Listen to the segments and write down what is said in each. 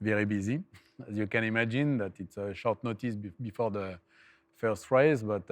very busy. As you can imagine, that it's a short notice before the first race, but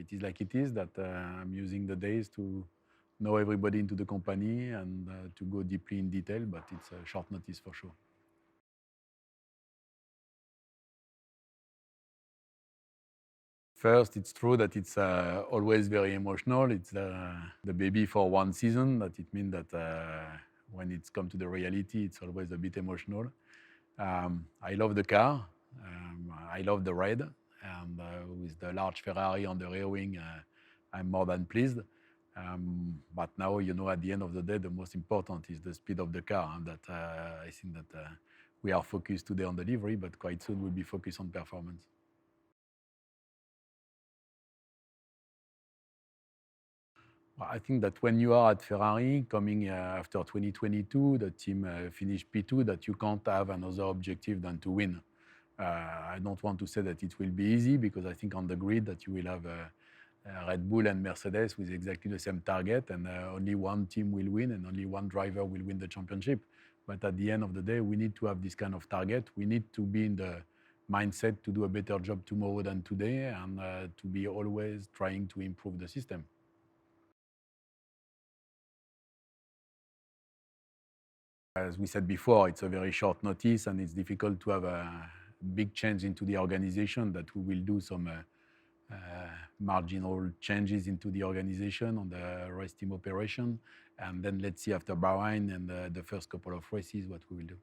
it is like it is, that I'm using the days to know everybody into the company and to go deeply in detail, but it's a short notice for sure. First, it's true that it's always very emotional. It's the baby for one season. That it means that when it's come to the reality, it's always a bit emotional. I love the car. I love the ride. And with the large Ferrari on the rear wing, I'm more than pleased. But now, at the end of the day, the most important is the speed of the car. And that I think that we are focused today on delivery, but quite soon we'll be focused on performance. I think that when you are at Ferrari, coming after 2022, the team finished P2, that you can't have another objective than to win. I don't want to say that it will be easy, because I think on the grid that you will have Red Bull and Mercedes with exactly the same target, and only one team will win and only one driver will win the championship. But at the end of the day, we need to have this kind of target. We need to be in the mindset to do a better job tomorrow than today, and to be always trying to improve the system. As we said before, it's a very short notice, and it's difficult to have a big change into the organization. That we will do some marginal changes into the organization on the race team operation, and then let's see after Bahrain and the first couple of races what we will do.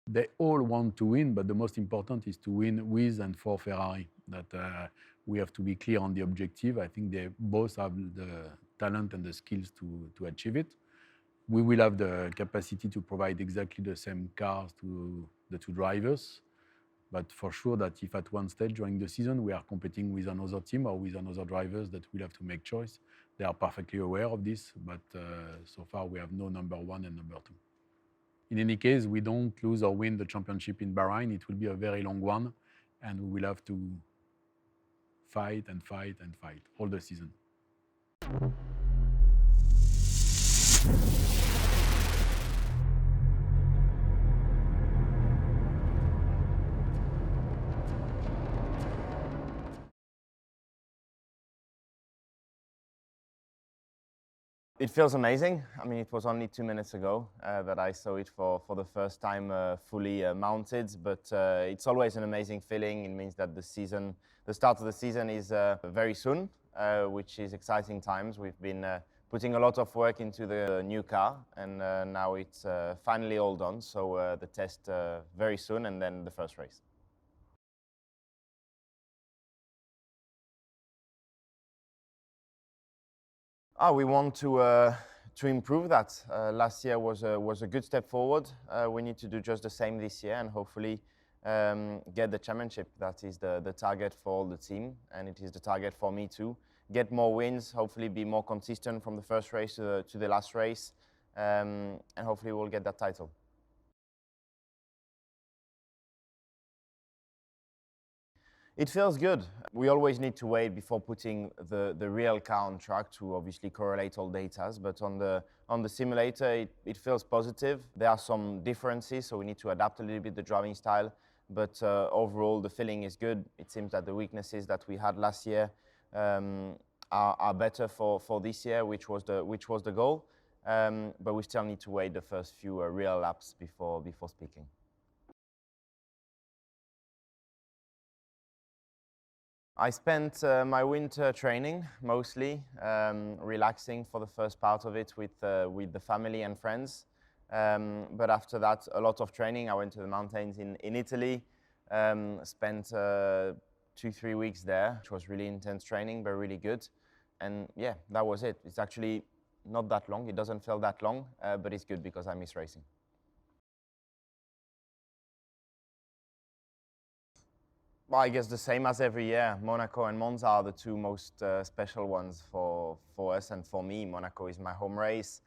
They all want to win, but the most important is to win with and for Ferrari. That we have to be clear on the objective. I think they both have the talent and the skills to achieve it. We will have the capacity to provide exactly the same cars to the two drivers. But for sure that if at one stage during the season we are competing with another team or with another drivers, that we'll have to make choice. They are perfectly aware of this, but so far we have no number one and number two. In any case, we don't lose or win the championship in Bahrain. It will be a very long one, and we will have to fight and fight and fight all the season. It feels amazing. I mean, it was only 2 minutes ago that I saw it for the first time fully mounted, but it's always an amazing feeling. It means that the start of the season is very soon, which is exciting times. We've been putting a lot of work into the new car, and now it's finally all done. So the test very soon, and then the first race. We want to improve that. Last year was a good step forward. We need to do just the same this year, and hopefully get the championship. That is the target for all the team, and it is the target for me too. Get more wins, hopefully be more consistent from the first race to the last race, and hopefully we'll get that title. It feels good. We always need to wait before putting the real car on track to obviously correlate all data, but on the simulator it feels positive. There are some differences, so we need to adapt a little bit the driving style, but overall the feeling is good. It seems that the weaknesses that we had last year are better for this year, which was the goal, but we still need to wait the first few real laps before speaking. I spent my winter training mostly, relaxing for the first part of it with the family and friends. But after that, a lot of training. I went to the mountains in Italy, spent 2-3 weeks there, which was really intense training, but really good. And yeah, that was it. It's actually not that long. It doesn't feel that long, but it's good because I miss racing. Well, I guess the same as every year. Monaco and Monza are the two most special ones for us and for me. Monaco is my home race.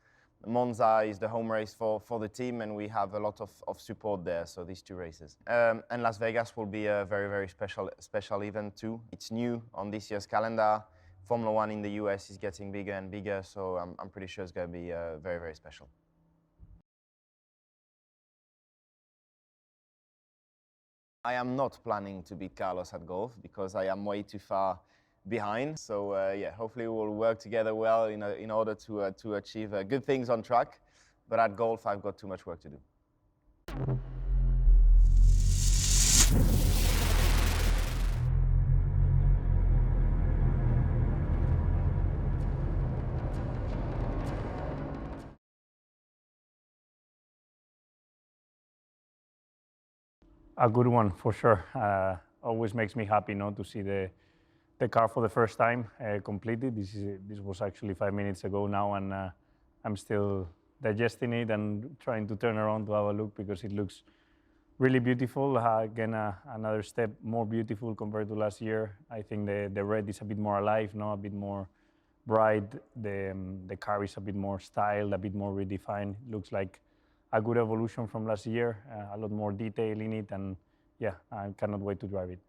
Monza is the home race for the team, and we have a lot of support there, so these two races. And Las Vegas will be a very, very special event too. It's new on this year's calendar. Formula One in the US is getting bigger and bigger, so I'm pretty sure it's going to be very, very special. I am not planning to beat Carlos at golf because I am way too far behind. So yeah, hopefully we'll work together well in order to achieve good things on track. But at golf, I've got too much work to do. A good one, for sure. Always makes me happy, to see the car for the first time completed. This was actually 5 minutes ago now, and I'm still digesting it and trying to turn around to have a look because it looks really beautiful. Again, another step more beautiful compared to last year. I think the red is a bit more alive, a bit more bright. The car is a bit more styled, a bit more redefined. Looks like a good evolution from last year, a lot more detail in it, and yeah, I cannot wait to drive it.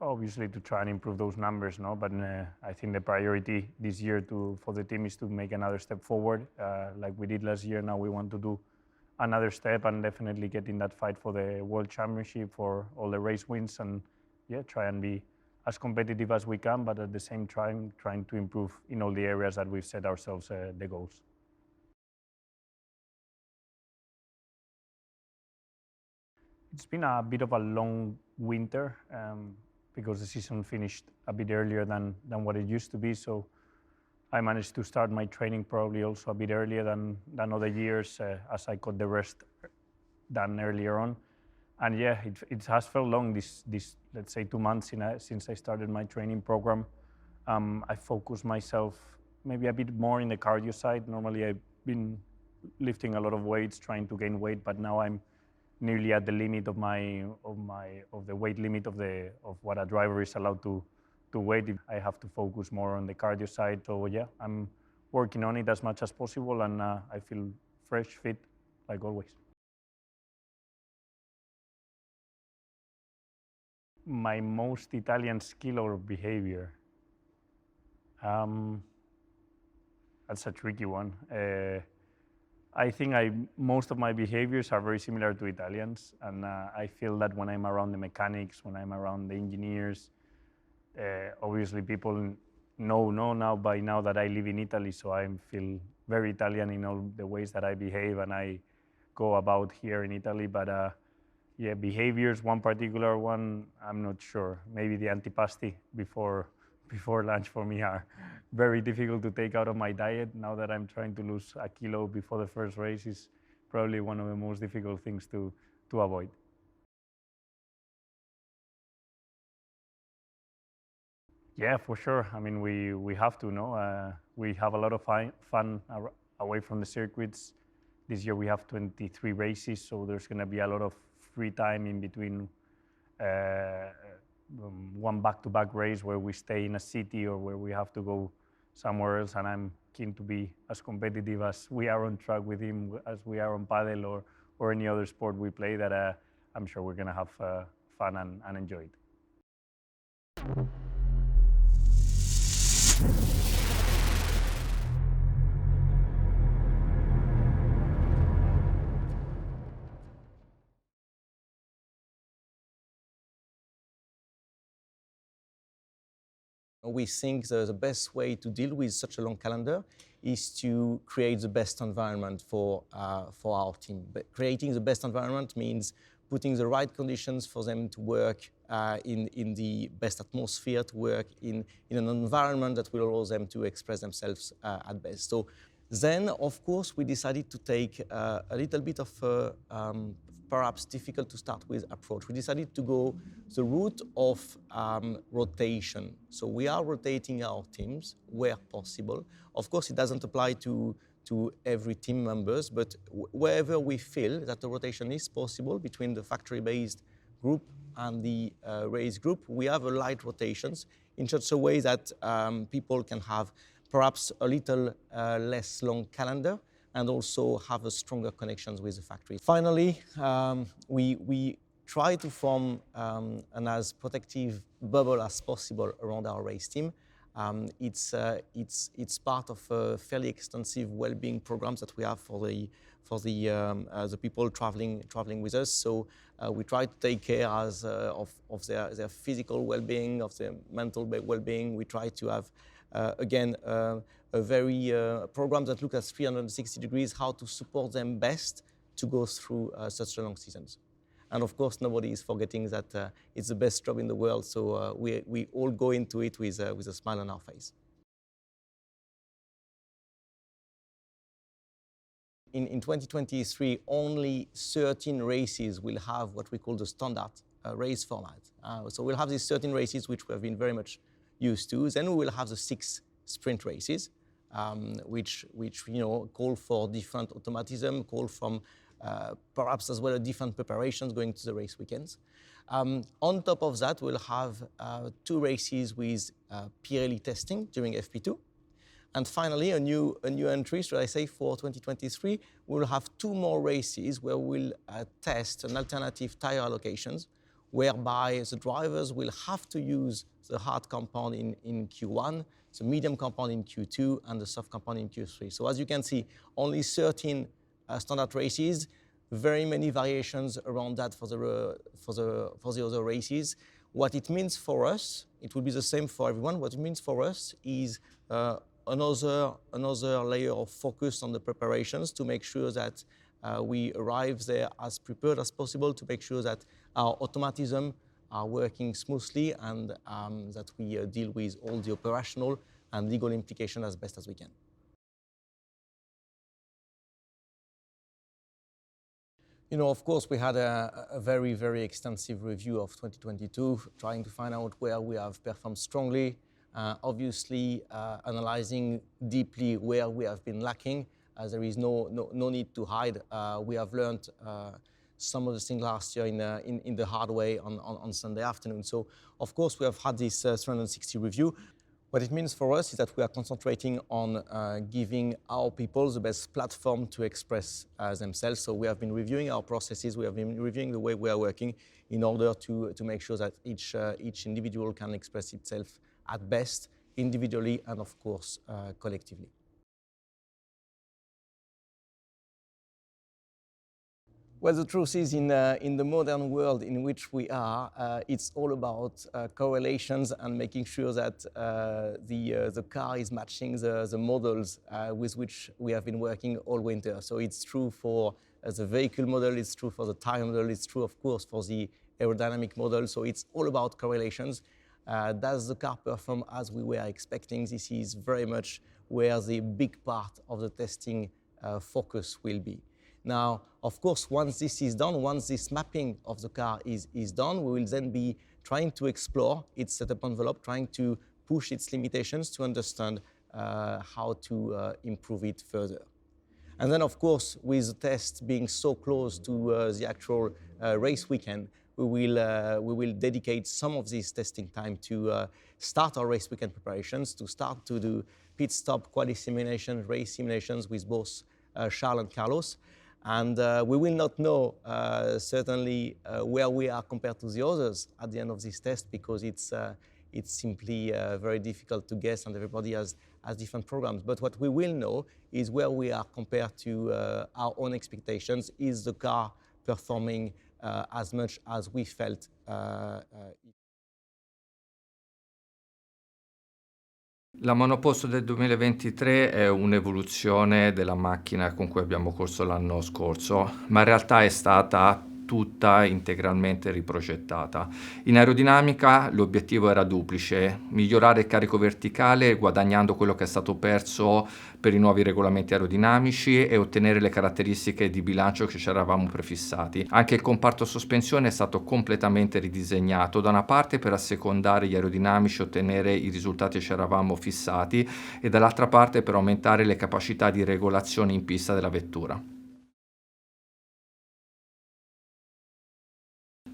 Obviously to try and improve those numbers, but I think the priority this year for the team is to make another step forward, like we did last year. Now we want to do another step and definitely get in that fight for the World Championship, for all the race wins, and yeah, try and be as competitive as we can, but at the same time trying to improve in all the areas that we've set ourselves the goals. It's been a bit of a long winter because the season finished a bit earlier than what it used to be, so I managed to start my training probably also a bit earlier than other years as I got the rest done earlier on. And yeah, it has felt long, this let's say 2 months since I started my training program. I focused myself maybe a bit more in the cardio side. Normally I've been lifting a lot of weights, trying to gain weight, but now I'm nearly at the limit of the weight limit of what a driver is allowed to weight. I have to focus more on the cardio side. So yeah, I'm working on it as much as possible, and I feel fresh, fit, like always. My most Italian skill or behavior? That's a tricky one. I think most of my behaviors are very similar to Italians, and I feel that when I'm around the mechanics, when I'm around the engineers, obviously people know now that I live in Italy, so I feel very Italian in all the ways that I behave and I go about here in Italy. But yeah, behaviors, one particular one, I'm not sure. Maybe the antipasti before lunch for me are very difficult to take out of my diet. Now that I'm trying to lose a kilo before the first race is probably one of the most difficult things to avoid. Yeah, for sure. I mean, we have to, we have a lot of fun away from the circuits. This year we have 23 races, so there's going to be a lot of free time in between one back-to-back race where we stay in a city or where we have to go somewhere else, and I'm keen to be as competitive as we are on track with him, as we are on paddle or any other sport we play, that I'm sure we're going to have fun and enjoy it. We think the best way to deal with such a long calendar is to create the best environment for our team. But creating the best environment means putting the right conditions for them to work in the best atmosphere, to work in an environment that will allow them to express themselves at best. So then, of course, we decided to take a little bit of perhaps difficult to start with approach. We decided to go the route of rotation. So we are rotating our teams where possible. Of course, it doesn't apply to every team members, but wherever we feel that the rotation is possible between the factory-based group and the race group, we have a light rotations in such a way that people can have perhaps a little less long calendar and also have a stronger connections with the factory. Finally, we try to form an as protective bubble as possible around our race team. It's part of a fairly extensive well-being programs that we have for the people traveling with us. So we try to take care of their physical well-being, of their mental well-being. We try to have again a very program that looks at 360 degrees how to support them best to go through such a long seasons. And of course, nobody is forgetting that it's the best job in the world, so we all go into it with a smile on our face. In 2023, only 13 races will have what we call the standard race format. So we'll have these 13 races, which we have been very much used to. Then we will have the 6 sprint races, which call for different automatism, call from perhaps as well as different preparations going to the race weekends. On top of that, we'll have 2 races with Pirelli testing during FP2. And finally, a new entry, should I say, for 2023, we'll have 2 more races where we'll test an alternative tire allocations, whereby the drivers will have to use the hard compound in Q1, the medium compound in Q2, and the soft compound in Q3. So as you can see, only 13 standard races, very many variations around that for the other races. What it means for us, it will be the same for everyone. What it means for us is another layer of focus on the preparations to make sure that we arrive there as prepared as possible, to make sure that our automatism are working smoothly, and that we deal with all the operational and legal implications as best as we can. Of course, we had a very, very extensive review of 2022, trying to find out where we have performed strongly, obviously analyzing deeply where we have been lacking. There is no need to hide. We have learned some of the things last year in the hard way on Sunday afternoon. So, of course, we have had this 360 review. What it means for us is that we are concentrating on giving our people the best platform to express themselves. So we have been reviewing our processes, we have been reviewing the way we are working in order to make sure that each individual can express itself at best, individually and of course collectively. Well, the truth is, in the modern world in which we are, it's all about correlations and making sure that the car is matching the models with which we have been working all winter. So it's true for the vehicle model, it's true for the tire model, it's true, of course, for the aerodynamic model. So it's all about correlations. Does the car perform as we were expecting? This is very much where the big part of the testing focus will be. Now, of course, once this is done, once this mapping of the car is done, we will then be trying to explore its setup envelope, trying to push its limitations to understand how to improve it further. And then, of course, with the test being so close to the actual race weekend, we will dedicate some of this testing time to start our race weekend preparations, to start to do pit stop, quali simulations, race simulations with both Charles and Carlos. And we will not know certainly where we are compared to the others at the end of this test, because it's simply very difficult to guess, and everybody has different programs. But what we will know is where we are compared to our own expectations. Is the car performing as much as we felt? La monoposto del 2023 è un'evoluzione della macchina con cui abbiamo corso l'anno scorso, ma in realtà è stata tutta integralmente riprogettata. In aerodinamica l'obiettivo era duplice: migliorare il carico verticale guadagnando quello che è stato perso per i nuovi regolamenti aerodinamici e ottenere le caratteristiche di bilancio che ci eravamo prefissati. Anche il comparto sospensione è stato completamente ridisegnato, da una parte per assecondare gli aerodinamici e ottenere i risultati che ci eravamo fissati, e dall'altra parte per aumentare le capacità di regolazione in pista della vettura.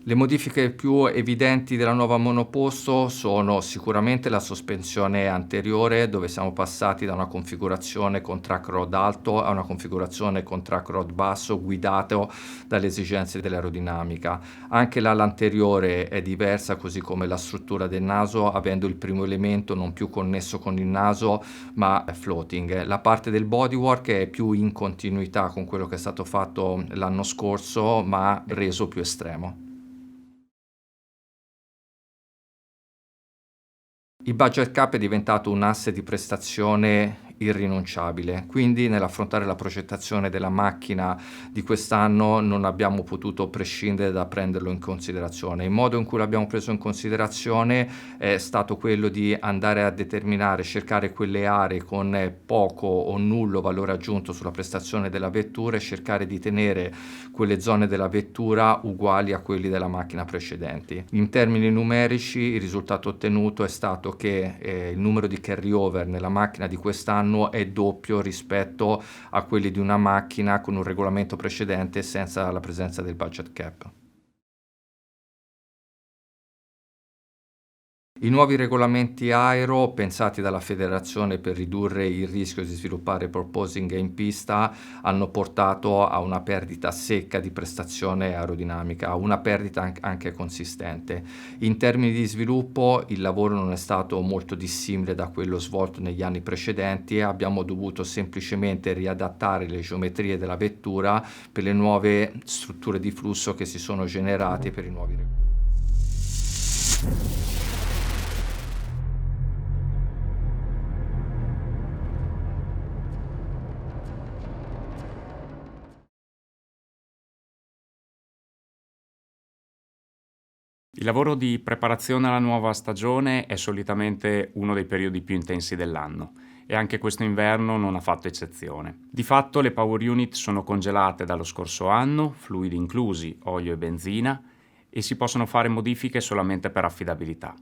Le modifiche più evidenti della nuova monoposto sono sicuramente la sospensione anteriore, dove siamo passati da una configurazione con track rod alto a una configurazione con track rod basso, guidato dalle esigenze dell'aerodinamica. Anche l'ala anteriore è diversa, così come la struttura del naso, avendo il primo elemento non più connesso con il naso ma floating. La parte del bodywork è più in continuità con quello che è stato fatto l'anno scorso, ma reso più estremo. Il budget cap è diventato un asse di prestazione irrinunciabile, quindi nell'affrontare la progettazione della macchina di quest'anno non abbiamo potuto prescindere da prenderlo in considerazione. Il modo in cui l'abbiamo preso in considerazione è stato quello di andare a determinare, cercare quelle aree con poco o nullo valore aggiunto sulla prestazione della vettura e cercare di tenere quelle zone della vettura uguali a quelli della macchina precedenti. In termini numerici il risultato ottenuto è stato che il numero di carryover nella macchina di quest'anno è doppio rispetto a quelli di una macchina con un regolamento precedente senza la presenza del budget cap. I nuovi regolamenti aero, pensati dalla federazione per ridurre il rischio di sviluppare porpoising in pista, hanno portato a una perdita secca di prestazione aerodinamica, una perdita anche consistente. In termini di sviluppo il lavoro non è stato molto dissimile da quello svolto negli anni precedenti e abbiamo dovuto semplicemente riadattare le geometrie della vettura per le nuove strutture di flusso che si sono generate per i nuovi regolamenti. Il lavoro di preparazione alla nuova stagione è solitamente uno dei periodi più intensi dell'anno e anche questo inverno non ha fatto eccezione. Di fatto le power unit sono congelate dallo scorso anno, fluidi inclusi, olio e benzina, e si possono fare modifiche solamente per affidabilità.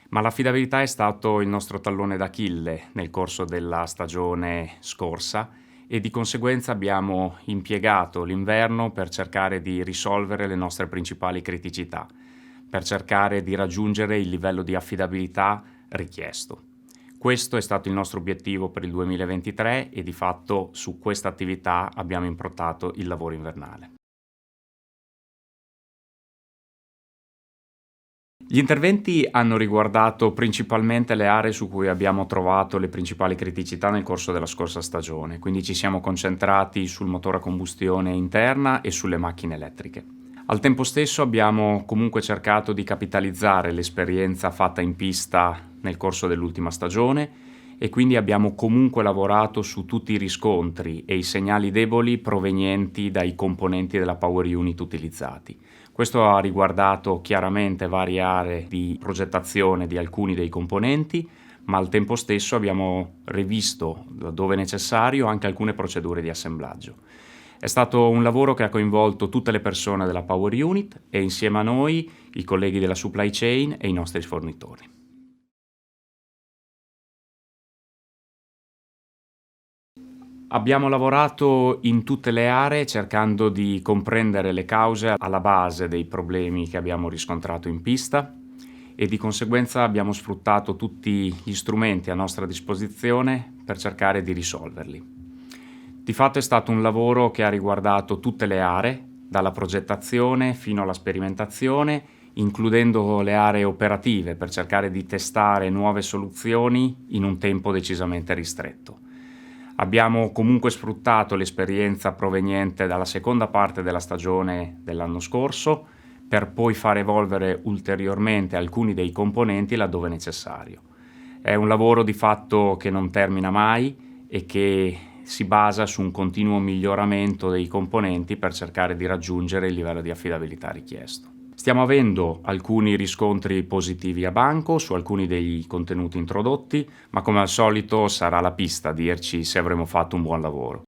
Ma l'affidabilità è stato il nostro tallone d'Achille nel corso della stagione scorsa e di conseguenza abbiamo impiegato l'inverno per cercare di risolvere le nostre principali criticità, per cercare di raggiungere il livello di affidabilità richiesto. Questo è stato il nostro obiettivo per il 2023 e di fatto su questa attività abbiamo improntato il lavoro invernale. Gli interventi hanno riguardato principalmente le aree su cui abbiamo trovato le principali criticità nel corso della scorsa stagione, quindi ci siamo concentrati sul motore a combustione interna e sulle macchine elettriche. Al tempo stesso abbiamo comunque cercato di capitalizzare l'esperienza fatta in pista nel corso dell'ultima stagione e quindi abbiamo comunque lavorato su tutti i riscontri e i segnali deboli provenienti dai componenti della power unit utilizzati. Questo ha riguardato chiaramente varie aree di progettazione di alcuni dei componenti, ma al tempo stesso abbiamo rivisto, dove necessario, anche alcune procedure di assemblaggio. È stato un lavoro che ha coinvolto tutte le persone della Power Unit e insieme a noi i colleghi della supply chain e i nostri fornitori. Abbiamo lavorato in tutte le aree cercando di comprendere le cause alla base dei problemi che abbiamo riscontrato in pista e di conseguenza abbiamo sfruttato tutti gli strumenti a nostra disposizione per cercare di risolverli. Di fatto è stato un lavoro che ha riguardato tutte le aree, dalla progettazione fino alla sperimentazione, includendo le aree operative per cercare di testare nuove soluzioni in un tempo decisamente ristretto. Abbiamo comunque sfruttato l'esperienza proveniente dalla seconda parte della stagione dell'anno scorso per poi far evolvere ulteriormente alcuni dei componenti laddove necessario. È un lavoro di fatto che non termina mai e che si basa su un continuo miglioramento dei componenti per cercare di raggiungere il livello di affidabilità richiesto. Stiamo avendo alcuni riscontri positivi a banco su alcuni dei contenuti introdotti, ma come al solito sarà la pista a dirci se avremo fatto un buon lavoro.